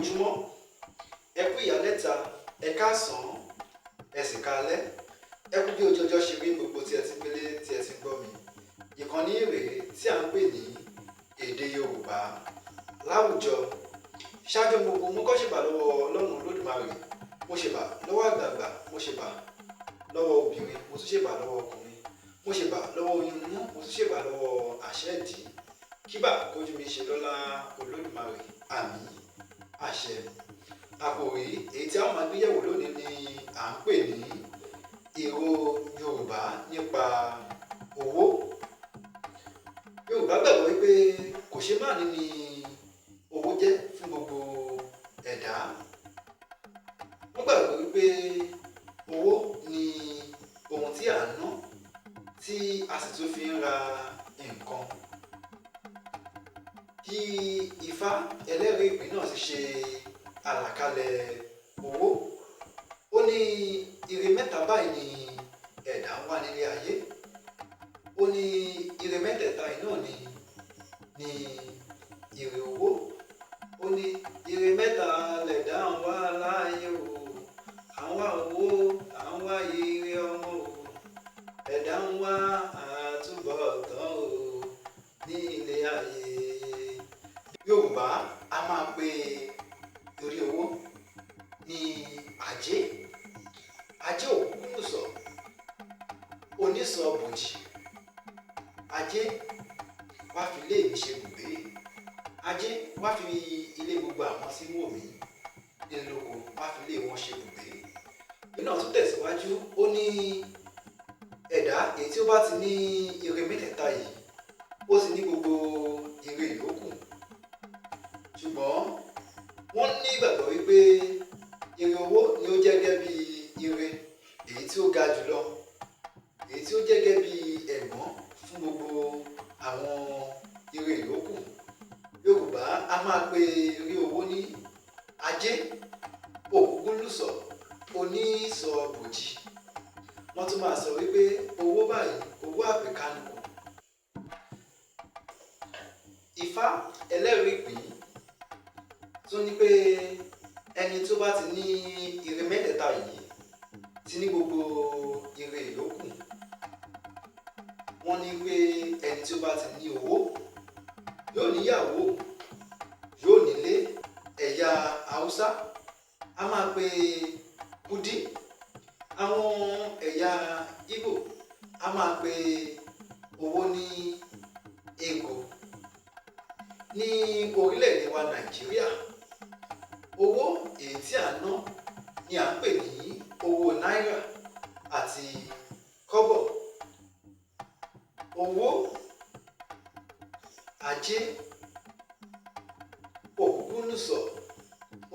ojúmọ́, ẹ kú ìyálẹ́ta, ẹ káàsán, ẹ sì káalẹ́, ẹ kú bí ojú ọjọ́ ṣe rí gbogbo tí ẹ ti gbélé tí ẹ ti gbọ́ mi. Ìkànnì rèé tí à ń pè ní èdè Yorùbá láwùjọ. Ṣáájú gbogbo mo kọ́ ṣèbà lọ́wọ́ Ọlọ́run Olódùmarè, mo ṣèbà lọ́wọ́ àgbààgbà, mo ṣèbà lọ́wọ́ obìnrin, mo tún ṣèbà lọ́wọ́ ọkùnrin, mo ṣèbà lọ́wọ́ oyún inú, mo tún ṣèbà lọ́wọ́ àṣẹ ìdí. Kíbà kójú mi ṣe lọ́lá Olódùmarè, àmín, àṣẹ. Àkòrí èyí tí a máa gbé yẹ̀wò lónìí ni à ń pè ní èrò Yorùbá nípa owó. Yorùbá gbàgbọ́ wípé kò ṣe má ní ni owó jẹ́ fún gbogbo ẹ̀dá. Wọ́n gbàgbọ́ wípé owó ni ohun tí à ń ná tí a sì tún fi ń ra nǹkan. Bí Ifá ẹlẹ́rìí ìpín náà ti ṣe àlàkalẹ̀ owó, ó ní ire mẹ́ta báyìí ni ẹ̀dá ń wá nílé ayé. Ó ní ire mẹ́tẹ̀ẹ̀ta yìí náà ni ire owó. Ó ní ire mẹ́ta lẹ̀dá ń wá láyé o, à ń wá owó, à ń wá ire ọmọ o, ẹ̀dá ń wá àtúbọ̀tán o ní ilé ayé. Yorùbá a máa pe orí owó ní ajé. Ajé òkúkúnùsọ, onísọ bòjì. Ajé wá fi ilé mi ṣe bùgbé. Ajé wá fi ilé gbogbo àwọn tí wò mí nílé lóko, wá fi ilé wọn ṣe bùgbé. Iná tún tẹ̀síwájú, ó ní ẹ̀dá èyí tí ó bá ti ní ire mẹ́tẹ̀ẹ̀ta yìí, ó sì ní gbogbo ire ìyókù. Ṣùgbọ́n wọ́n ní ìgbàgbọ́ wípé ire owó ni ó jẹ́ gẹ́gẹ́ bí ire èyí tí ó ga jùlọ, èyí tí ó jẹ́ gẹ́gẹ́ bí ẹ̀gbọ́n fún gbogbo àwọn ire ìyókù. Yorùbá a máa pe ire owó ní ajé òkúkúnùsọ, onísọ bòjì. Wọ́n tún máa sọ wípé owó báyìí, owó àpèkánukò. Ifá ẹlẹ́rìí ìpín tún ní pé ẹni tó bá ti ní ire mẹ́tẹ̀ẹ̀ta yìí ti ní gbogbo ire ìyókù. Wọ́n ní pé ẹni tí ó bá ti ní owó yóò níyàwó, yóò nílé. Ẹ̀yà Haúsá a máa pe kúdí, àwọn ẹ̀yà Ìgbò a máa pe owó ní ego. Ní orílẹ̀-èdè wa Nàìjíríà, owó èyí tí à ń ná ni à ń pè ní owó náírà àti kọ́bọ̀. Owó, ajé òkúkúnùsọ,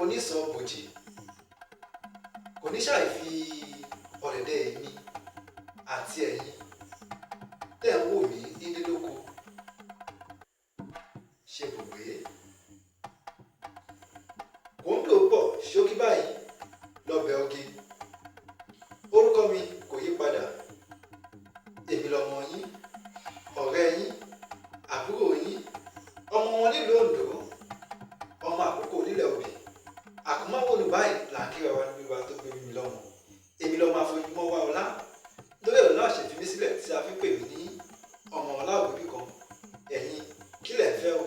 onísọ bòjì kò ní ṣàì fi ọ̀rẹ̀dẹ̀ èmi àti ẹ̀yin tẹ̀ ń wò mí nílé lóko ṣe bùgbé. Kòńdò pọ̀ ṣókí báyìí lọ́bẹ̀ oge. Orúkọ mi kò yí padà. Èmi lọmọ yín, ọ̀rẹ́ yín, àbúrò yín, ọmọ wọn nílùú Oǹdó, ọmọ àkókò nílẹ̀ Òbí. Àkúmọ́wònú báyìí là ń kíra wa níbi wa tó gbé mi lọ́mọ. Èmi lọ́mọ àfojúmọ́ wá ọlá. Lórí ọ̀rọ̀ náà ṣe fi mí sílẹ̀ tí a fi pè mí ní ọmọ ọlá òbí kan. Ẹ̀yin kí lẹ̀ ń fẹ́ o?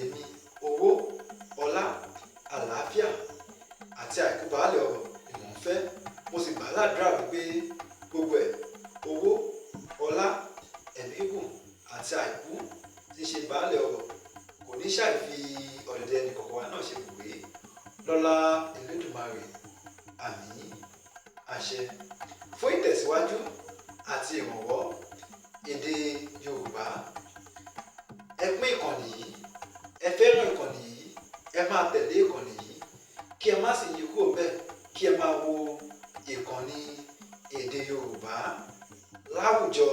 Èmi owó, ọlá, àlàáfíà àti àìkú baálẹ̀ ọrọ̀ ni mò ń fẹ́. Mo sì gbà ládùúrà wípé gbogbo ẹ̀, owó, ọlá, ẹ̀mí gígùn àti àìkú tí ń ṣe baálẹ̀ ọrọ̀ kò ní ṣàì fi ọ̀dẹ̀dẹ̀ ẹnì kọ̀ọ̀kan wa náà ṣe bùgbé lọ́lá Elédùmarè, àmín, àṣẹ. Fún ìtẹ̀síwájú àti ìrànwọ́ èdè Yorùbá, ẹ pín ìkànnì yìí, ẹ fẹ́ràn ìkànnì yìí, ẹ máa tẹ̀lé ìkànnì yìí, kí ẹ má sì yí kúrò bẹ́ẹ̀, kí ẹ máa wo ìkànnì èdè Yorùbá láwùjọ.